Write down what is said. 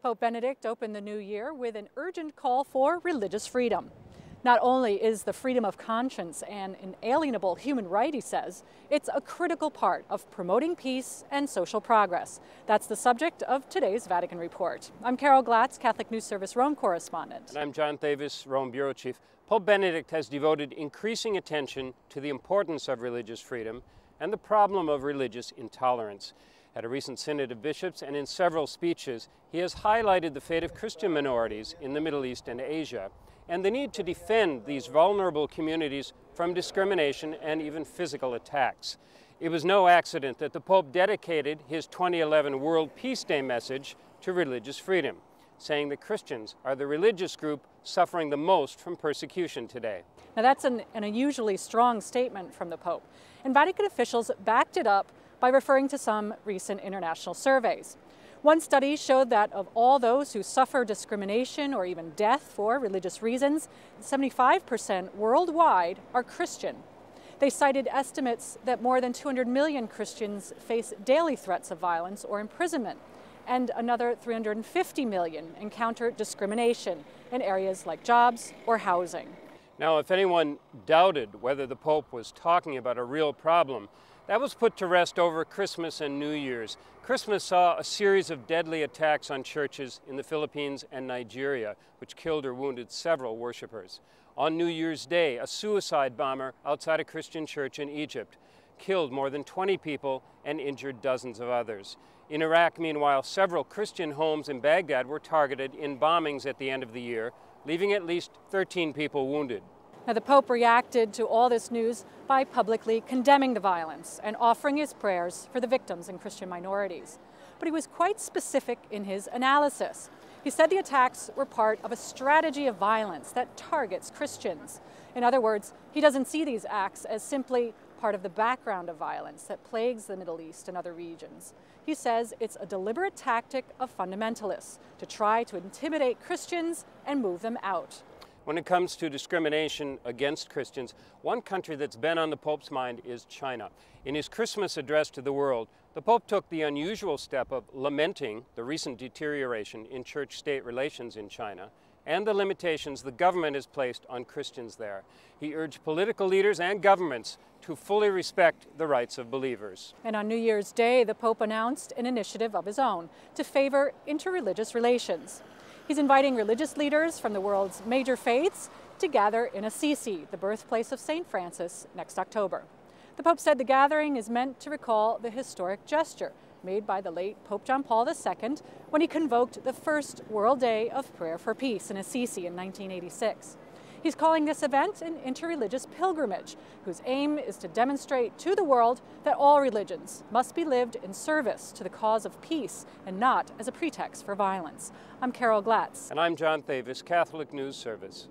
Pope Benedict opened the new year with an urgent call for religious freedom. Not only is the freedom of conscience an inalienable human right, he says, it's a critical part of promoting peace and social progress. That's the subject of today's Vatican Report. I'm Carol Glatz, Catholic News Service Rome Correspondent. And I'm John Thavis, Rome Bureau Chief. Pope Benedict has devoted increasing attention to the importance of religious freedom and the problem of religious intolerance. At a recent synod of bishops and in several speeches, he has highlighted the fate of Christian minorities in the Middle East and Asia, and the need to defend these vulnerable communities from discrimination and even physical attacks. It was no accident that the Pope dedicated his 2011 World Peace Day message to religious freedom, saying that Christians are the religious group suffering the most from persecution today. Now that's an unusually strong statement from the Pope, and Vatican officials backed it up by referring to some recent international surveys. One study showed that of all those who suffer discrimination or even death for religious reasons, 75% worldwide are Christian. They cited estimates that more than 200 million Christians face daily threats of violence or imprisonment, and another 350 million encounter discrimination in areas like jobs or housing. Now, if anyone doubted whether the Pope was talking about a real problem, that was put to rest over Christmas and New Year's. Christmas saw a series of deadly attacks on churches in the Philippines and Nigeria, which killed or wounded several worshipers. On New Year's Day, a suicide bomber outside a Christian church in Egypt killed more than 20 people and injured dozens of others. In Iraq, meanwhile, several Christian homes in Baghdad were targeted in bombings at the end of the year, leaving at least 13 people wounded. Now, the Pope reacted to all this news by publicly condemning the violence and offering his prayers for the victims and Christian minorities. But he was quite specific in his analysis. He said the attacks were part of a strategy of violence that targets Christians. In other words, he doesn't see these acts as simply part of the background of violence that plagues the Middle East and other regions. He says it's a deliberate tactic of fundamentalists to try to intimidate Christians and move them out. When it comes to discrimination against Christians, one country that's been on the Pope's mind is China. In his Christmas address to the world, the Pope took the unusual step of lamenting the recent deterioration in church-state relations in China and the limitations the government has placed on Christians there. He urged political leaders and governments to fully respect the rights of believers. And on New Year's Day, the Pope announced an initiative of his own to favor interreligious relations. He's inviting religious leaders from the world's major faiths to gather in Assisi, the birthplace of St. Francis, next October. The Pope said the gathering is meant to recall the historic gesture made by the late Pope JohnPaul II when he convoked the first World Day of Prayer for Peace in Assisi in 1986. He's calling this event an InterReligious Pilgrimage, whose aim is to demonstrate to the world that all religions must be lived in service to the cause of peace and not as a pretext for violence. I'm Carol Glatz. And I'm John Thavis, Catholic News Service.